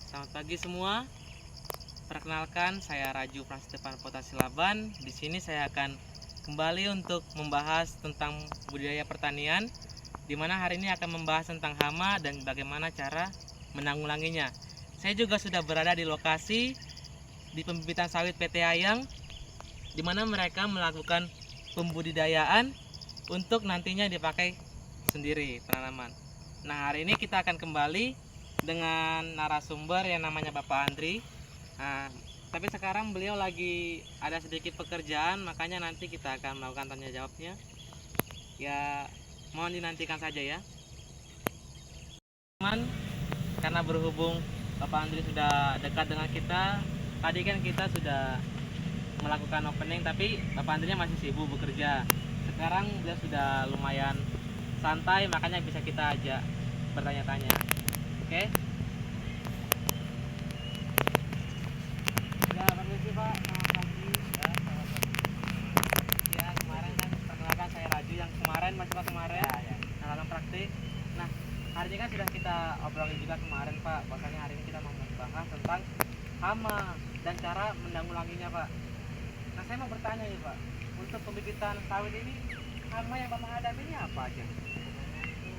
Selamat pagi semua. Perkenalkan, saya Raju Prasetyo Potasi Laban. Di sini saya akan kembali untuk membahas tentang budidaya pertanian, di mana hari ini akan membahas tentang hama dan bagaimana cara menanggulanginya. Saya juga sudah berada di lokasi di pembibitan sawit PT Ayang, di mana mereka melakukan pembudidayaan untuk nantinya dipakai sendiri tanaman. Nah, hari ini kita akan kembali dengan narasumber yang namanya Bapak Andri. Nah, tapi sekarang beliau lagi ada sedikit pekerjaan, makanya nanti kita akan melakukan tanya jawabnya. Ya, mohon dinantikan saja ya. Teman, karena berhubung Bapak Andri sudah dekat dengan kita, tadi kan kita sudah melakukan opening, tapi Bapak Andrinya masih sibuk bekerja. Sekarang dia sudah lumayan santai, makanya bisa kita ajak bertanya-tanya. Oke? Ya, permisi Pak, selamat pagi. Ya, selamat pagi. Ya, kemarin kan perkenalkan saya Raju yang kemarin, Mas Pak kemarin. Ya. Dalam praktik. Nah, hari ini kan sudah kita obrolin juga kemarin Pak. Bahwasanya hari ini kita mau membahas tentang hama dan cara menanggulanginya Pak. Nah, saya mau bertanya nih Pak, untuk pembibitan sawit ini hama yang Bapak hadapi ini apa aja? Namanya itu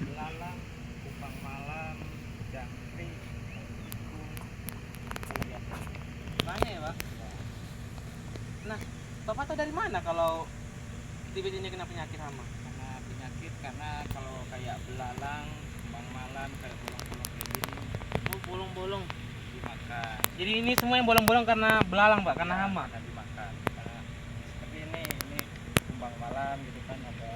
belalang, kupang malam, jangkrik, biasa. Banyak ya Pak? Nah, Bapak tahu dari mana kalau bibit ini kena penyakit hama? Karena penyakit, karena kalau kayak belalang, kupang malam, kayak bolong-bolong kayak gini Oh, bolong-bolong. dimakan. Jadi ini semua yang bolong-bolong karena belalang Pak, karena Ya, hama. karena dimakan. Karena seperti ini kupang malam gitu kan ada.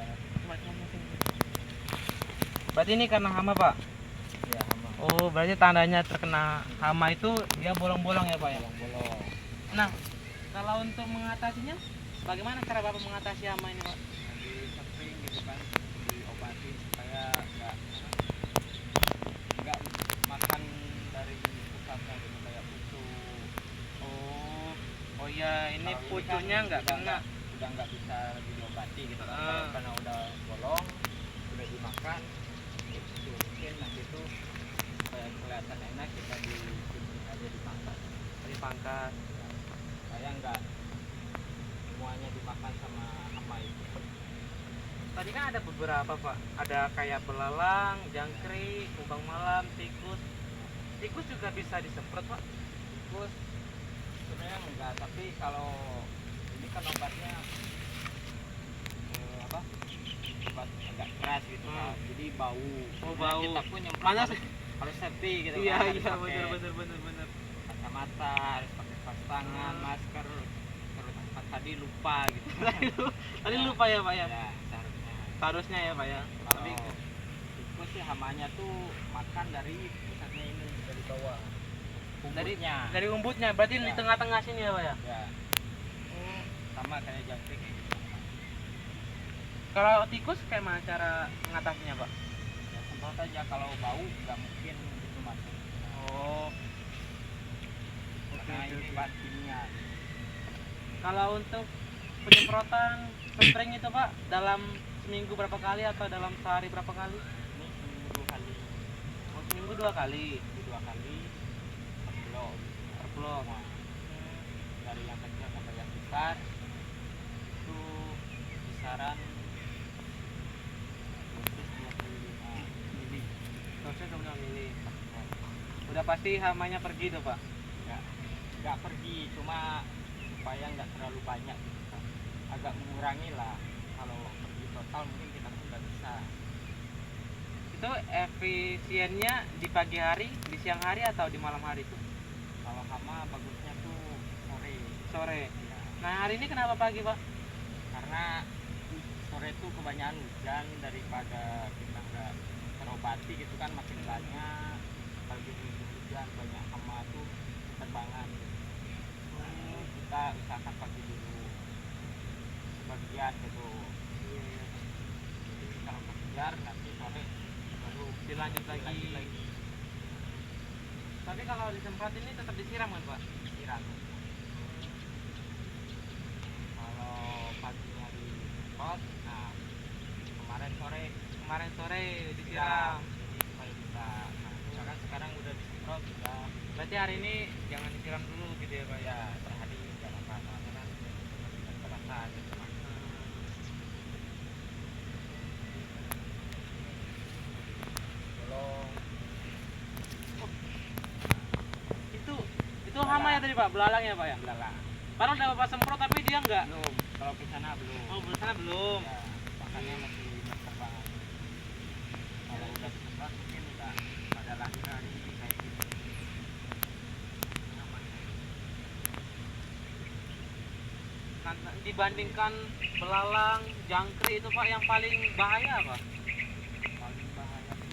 Berarti ini karena hama Pak? Ya, hama. Oh, berarti tandanya terkena hama itu dia bolong-bolong ya Pak ya? Bolong-bolong. Nah, kalau untuk mengatasinya, bagaimana cara Bapak mengatasi hama ini Pak? Di samping gitu kan, diobatin supaya nggak makan dari pusatnya gitu kayak pucuk. Oh, oh ya, ini Kalau pucuknya kan nggak kena. udah nggak bisa lagi diobati gitu kan. Ah. Karena udah bolong, udah dimakan itu mungkin nanti itu supaya kelihatan enak kita digunting aja dipangkas Dipangkas. supaya nggak semuanya dimakan sama hama itu. Tadi kan ada beberapa Pak, ada kayak belalang, jangkrik, kubang malam, tikus. Tikus juga bisa disemprot Pak. Tikus sebenarnya enggak, tapi kalau ini kan obatnya apa, obat agak keras gitu kan, jadi bau. Oh, Sebenarnya bau. kita pun nyemprot Mana harus safety gitu Iya, kan, harus iya, pakai bener. kacamata, harus pakai sarung tangan, masker. Terus tadi lupa gitu. Tadi lupa ya Pak ya? Ya, seharusnya. Harusnya ya Pak ya. Kalau Tapi tikus sih hamanya tuh makan dari pusatnya ini, dari bawah. dari Umbutnya. dari umbutnya, berarti Ya. di tengah-tengah sini ya Pak ya? Ya, sama kayak jangkrik kayak gitu. Kalau tikus kayak mana cara mengatasinya Pak? Ya semprot aja, kalau bau nggak mungkin itu masuk. Oh, Karena ini bahan kimia. kalau untuk penyemprotan spraying itu Pak, dalam seminggu berapa kali atau dalam sehari berapa kali? Ini seminggu 2 kali. Oh, seminggu 2 kali. Seminggu 2 kali per blok. Per blok. Semua. Dari yang kecil sampai yang besar itu kisaran dosis 25 mili. Dosisnya 25 mili. Udah pasti hamanya pergi tuh Pak. Nggak pergi, cuma supaya nggak terlalu banyak gitu kan. Agak mengurangi lah. Kalau pergi total mungkin kita pun nggak bisa. Itu efisiennya di pagi hari, di siang hari atau di malam hari tuh? Kalau hama bagusnya tuh sore. Sore. Ya. Nah, hari ini kenapa pagi Pak? Karena sore itu kebanyakan hujan, daripada kita nggak terobati gitu kan makin banyak. Kalau hujan banyak hama tuh terbangan. Kita usahakan pagi dulu sebagian gitu. Jadi kalau kejar nanti sore baru Dilanjut lagi. Tapi kalau disemprot ini tetap disiram kan Pak? disiram. Kalau paginya di pot, nah kemarin sore disiram. jadi supaya bisa. Nah, misalkan sekarang udah disemprot, udah berarti hari ini jangan disiram dulu gitu ya Pak ya. Ya per hari nggak apa-apa, soalnya kan masih terasa gitu Mas. Tolong. Itu hama ya tadi Pak, belalang ya Pak ya. Belalang. Padahal udah Bapak semprot tapi dia enggak. Belum, kalau ke sana belum. Oh, di sana belum. Ya, makanya masih berterbangan. Kalau udah disemprot mungkin udah pada lari-lari kayak gitu. Namanya. Nah, dibandingkan belalang, jangkrik itu Pak yang paling bahaya apa? Paling bahaya sih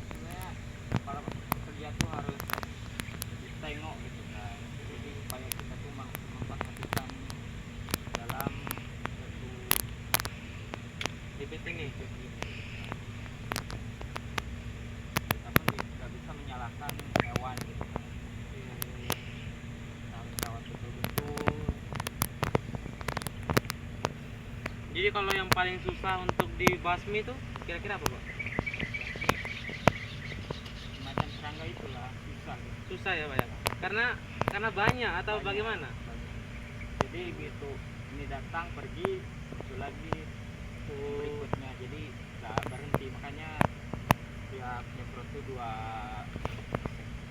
sebenarnya kalau kerja tuh harus ditengok gitu kan. Jadi supaya kita tuh memperhatikan dalam satu Bibit ini. hidup ini. Kita pun nggak bisa menyalahkan hewan gitu kan. Kita harus rawat betul-betul. Jadi kalau yang paling susah untuk dibasmi itu kira-kira apa Pak? Semacam serangga itulah susah gitu. Susah ya Pak ya? Karena banyak atau Banyak, bagaimana? banyak. Jadi begitu ini datang pergi itu lagi berikutnya, jadi nggak berhenti, makanya tiap nyemprot tuh dua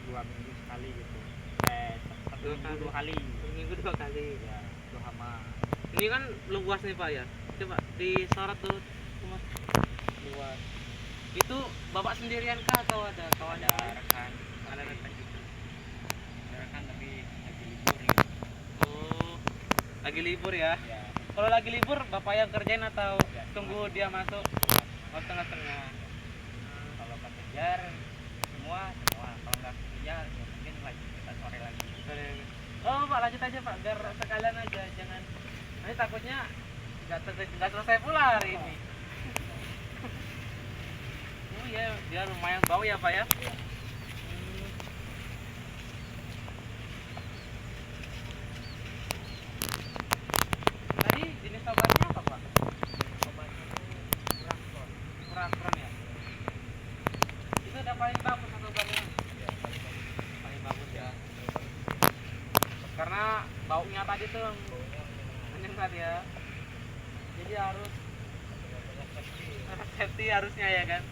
minggu sekali gitu. Satu minggu 2 kali. Seminggu 2 kali. Ya itu hama Ini kan luas nih Pak ya. Coba disorot tuh Mas. luas. Itu Bapak sendirian kah atau ada kawan Ada yang lain? rekan, Ada rekan juga. ada rekan tapi lagi libur gitu. Oh, lagi libur ya. Ya Kalau lagi libur Bapak yang kerjain atau Ya, tunggu dia masuk? Oh, setengah-setengah. kalau kejar semua, kalau nggak kejar ya mungkin lagi kita sore lagi. Oh Pak lanjut aja Pak, biar sekalian aja, jangan nanti takutnya nggak selesai pula hari ini. Oh iya, dia lumayan bau ya Pak ya. Tadi jenis obatnya apa Pak? Obatnya tuh Praston. Kurang ya. Itu udah paling bagus atau obatnya? Ya paling bagus. Paling bagus ya. Karena baunya tadi tuh Baunya menyengat ya. Jadi harus benar-benar kecil. safety harusnya ya kan.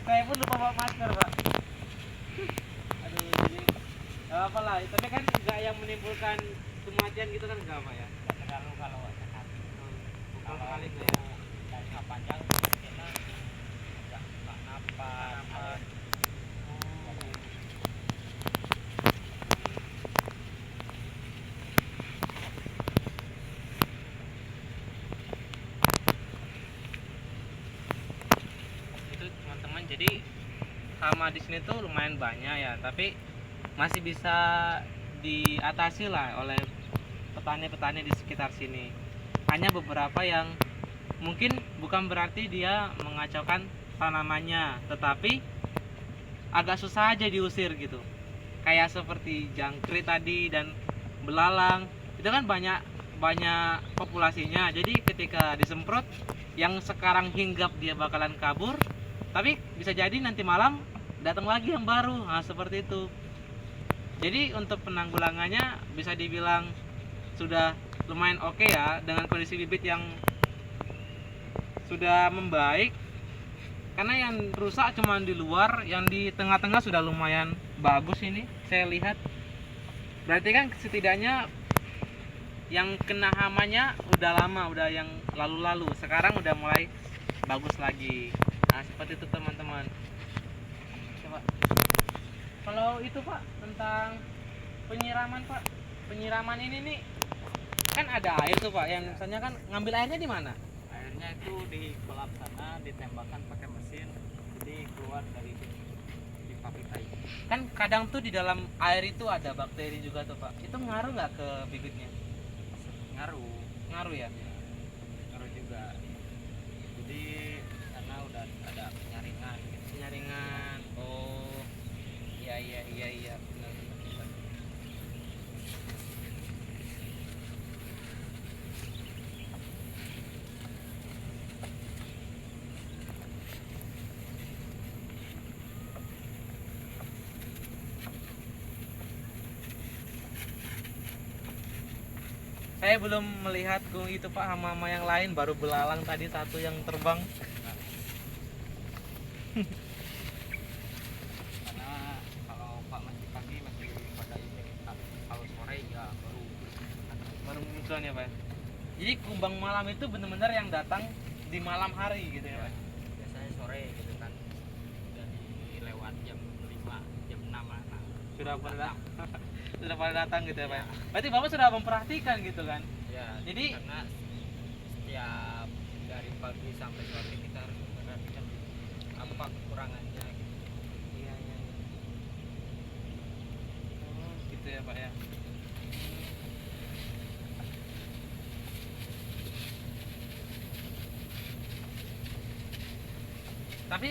Saya pun lupa bawa masker Pak. Aduh jadi nggak apa lah. Tapi kan nggak yang menimbulkan kematian gitu kan nggak Pak ya. Nggak terlalu kalau sehat. Bukan Kalau kali itu itu ya. jangka panjang kita nggak napas. Jadi, Itu teman-teman, jadi hama di sini tuh lumayan banyak ya, tapi masih bisa diatasi lah oleh petani-petani di sekitar sini. Hanya beberapa yang mungkin bukan berarti dia mengacaukan tanamannya, tetapi agak susah aja diusir gitu. Kayak seperti jangkrik tadi dan belalang, itu kan banyak banyak populasinya. Jadi ketika disemprot, yang sekarang hinggap dia bakalan kabur, tapi bisa jadi nanti malam datang lagi yang baru. Nah, seperti itu. Jadi untuk penanggulangannya bisa dibilang sudah lumayan oke ya, dengan kondisi bibit yang sudah membaik. Karena yang rusak cuma di luar, yang di tengah-tengah sudah lumayan bagus ini saya lihat. Berarti kan setidaknya yang kena hamanya udah lama, udah yang lalu-lalu. Sekarang udah mulai bagus lagi. Nah, seperti itu teman-teman. Coba. Kalau itu Pak, tentang penyiraman Pak. Penyiraman ini nih kan ada air tuh Pak, yang misalnya kan ngambil airnya di mana? airnya itu di kolam sana ditembakkan pakai mesin, jadi keluar dari di pabrik air. Kan kadang tuh di dalam air itu ada bakteri juga tuh Pak. Itu ngaruh nggak ke bibitnya? Ngaruh. Ngaruh ya? Ngaruh juga. Jadi karena udah ada penyaringan gitu. Penyaringan. Oh. Iya. Benar. Saya belum melihat itu Pak, hama-hama yang lain, baru belalang tadi satu yang terbang. Karena kalau Pak masih pagi masih pada ini, kalau sore ya Baru munculnya Pak. Jadi kumbang malam itu benar-benar yang datang di malam hari gitu ya Pak. biasanya sore gitu kan, dari lewat jam 5 jam 6 lah. Nah, Sudah pada datang. sudah pada datang gitu ya Pak. Berarti Bapak sudah memperhatikan gitu kan. Ya, Jadi- karena setiap dari pagi sampai sore kita harus memperhatikan apa kekurangannya gitu. Iya. Oh, gitu ya Pak ya. Tapi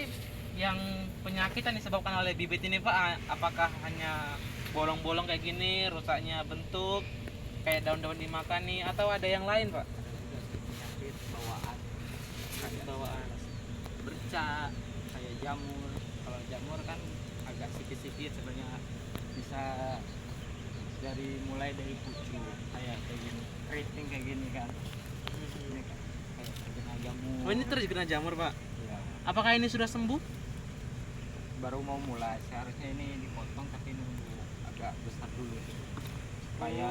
yang penyakit yang disebabkan oleh bibit ini Pak, apakah hanya bolong-bolong kayak gini, rusaknya bentuk, kayak daun-daun dimakan nih, atau ada yang lain Pak? Ada juga sih penyakit bawaan, kayak Bawaan. bercak, kayak jamur. Kalau jamur kan agak sikit-sikit sebenarnya, bisa mulai dari pucuk kayak gini, keriting kayak gini kan. Ini kan kayak terkena jamur. Oh, ini terkena jamur Pak. Ya, Apakah ini sudah sembuh? baru mau mulai, seharusnya ini dipotong tapi nunggu agak besar dulu gitu, supaya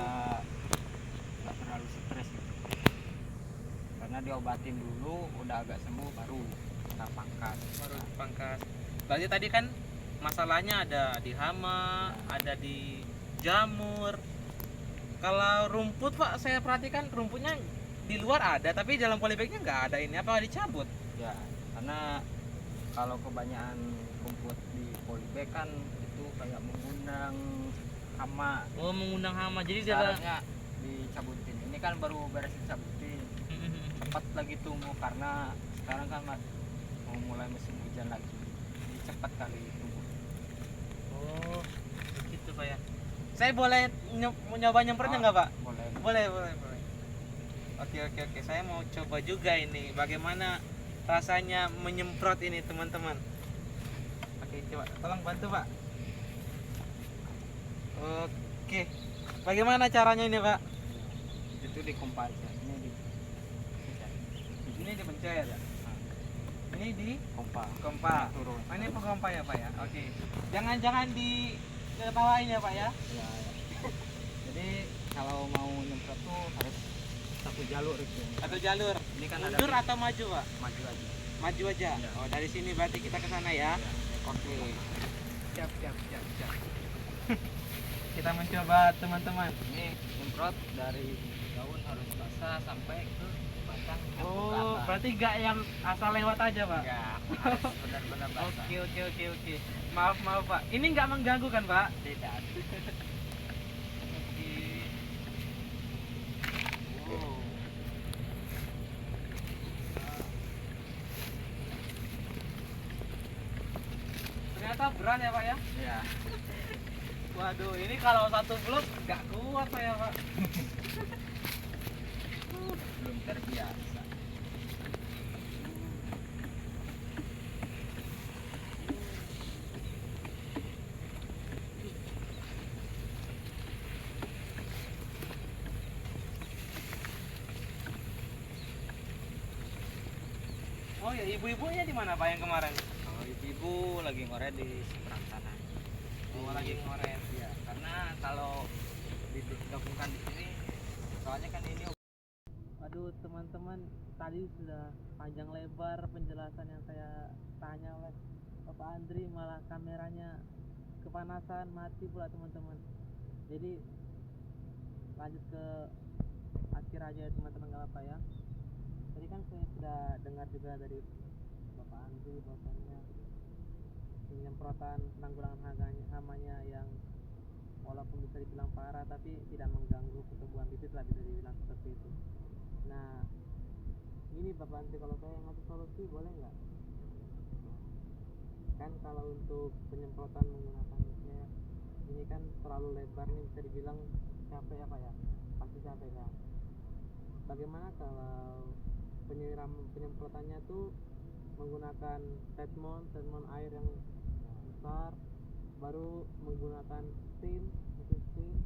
nggak terlalu stres gitu. Karena diobatin dulu udah agak sembuh baru kita pangkas. Baru dipangkas. Berarti tadi kan masalahnya ada di hama, ada di jamur. Kalau rumput Pak, saya perhatikan rumputnya di luar ada, tapi dalam polybagnya nggak ada. Ini apa dicabut? Ya, karena kalau kebanyakan rumput di polybag kan itu kayak mengundang hama, Oh, mengundang hama. Jadi dia seharusnya dicabutin. Ini kan baru beres dicabutin, cepat lagi tumbuh karena sekarang kan mau mulai musim hujan lagi, jadi cepat kali tumbuh. Oh, gitu Pak ya. Saya boleh nyoba nyemprotnya nggak Pak? Boleh. Boleh. Oke. Saya mau coba juga ini. Bagaimana rasanya menyemprot ini teman-teman? Oke, coba tolong bantu Pak. Oke. Bagaimana caranya ini Pak? Itu dikompres ya. Ini di Ini dipencet ya. Ini di kompa. kompa. Turun. Oh, ini pengompa ya Pak ya. Oke. Jangan di bawain ya Pak ya. Ya. Jadi kalau mau nyemprot tuh harus satu jalur itu. Atau jalur. Ini kan ada Mundur atau maju Pak? maju aja. Maju aja. Ya. Oh, dari sini berarti kita ke sana ya. Ya. Oke. Siap. Kita mencoba teman-teman. Ini nyemprot dari daun harus basah sampai ke batang. Oh, berarti gak yang asal lewat aja Pak? enggak, harus benar-benar basah. Oke. Maaf Pak. Ini nggak mengganggu kan Pak? Tidak. Oke. Oh. Ternyata berat ya Pak ya? Ya. Waduh, ini kalau satu blok nggak kuat saya Pak. Belum terbiasa. Oh ya, ibu-ibunya di mana Pak yang kemarin? Kalau ibu lagi ngoret di seberang sana. Oh, lagi ngoret. Ya, karena kalau digabungkan di sini, soalnya kan ini. Aduh teman-teman, tadi sudah panjang lebar penjelasan yang saya tanya oleh Bapak Andri, malah kameranya kepanasan, mati pula teman-teman. Jadi lanjut ke akhir aja ya teman-teman, nggak apa ya. Tadi kan saya sudah dengar juga dari Bapak Andri bahwasannya penyemprotan penanggulangan hamanya yang walaupun bisa dibilang parah tapi tidak mengganggu pertumbuhan bibit lah, bisa dibilang seperti itu. Nah ini Bapak Andri, kalau saya ngasih solusi boleh nggak? Kan kalau untuk penyemprotan menggunakan ini kan terlalu lebar nih, bisa dibilang capek ya Pak ya, pasti capek kan. Bagaimana kalau penyemprotannya tuh menggunakan treatment air yang besar, baru menggunakan mesin steam,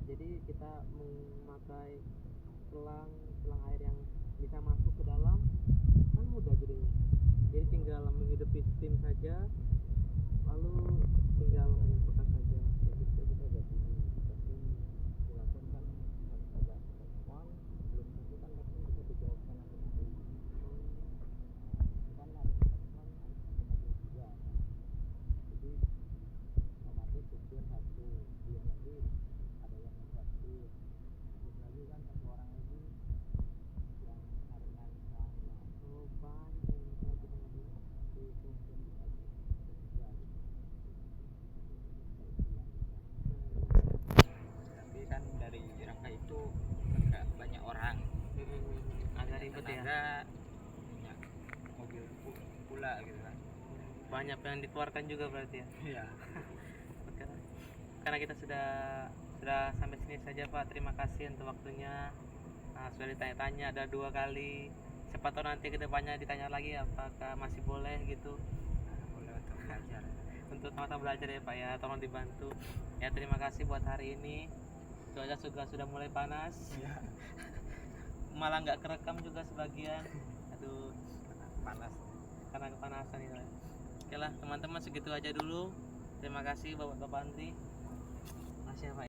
jadi kita memakai selang air yang bisa masuk ke dalam, kan mudah jadi tinggal menghidupi steam saja, lalu tinggal menyimpulkan saja kayak gitu. Kita jadi tapi dilakukan kan harus ada uang, belum tentu kan tapi bisa dijawabkan nanti. Kan ada teman harus menagih juga kan. Jadi otomatis supir satu, dia lagi ada yang membantu, terus lagi kan satu orang lagi yang nyari sana. Oh, banyak yang bisa dikenali. Itu mungkin bisa juga gitu. Kayak bilang bisa. Tapi kan dari rangka itu agak banyak orang, Agak ribet ya. tenaga, banyak mobil pula gitu kan. Banyak yang dikeluarkan juga berarti ya. Iya. Oke lah. Karena kita sudah sampai sini saja Pak. Terima kasih untuk waktunya. Nah, sudah ditanya-tanya ada 2 kali. Siapa tahu nanti kedepannya ditanya lagi apakah masih boleh gitu. Boleh untuk belajar. Untuk sama-sama belajar ya Pak ya. Tolong dibantu. Ya terima kasih buat hari ini. Cuaca juga sudah mulai panas. Iya. Malah nggak kerekam juga sebagian. Aduh, Panas. karena kepanasan ya. Oke lah teman-teman, segitu aja dulu. Terima kasih Bapak Andri. Masih ya Pak ya.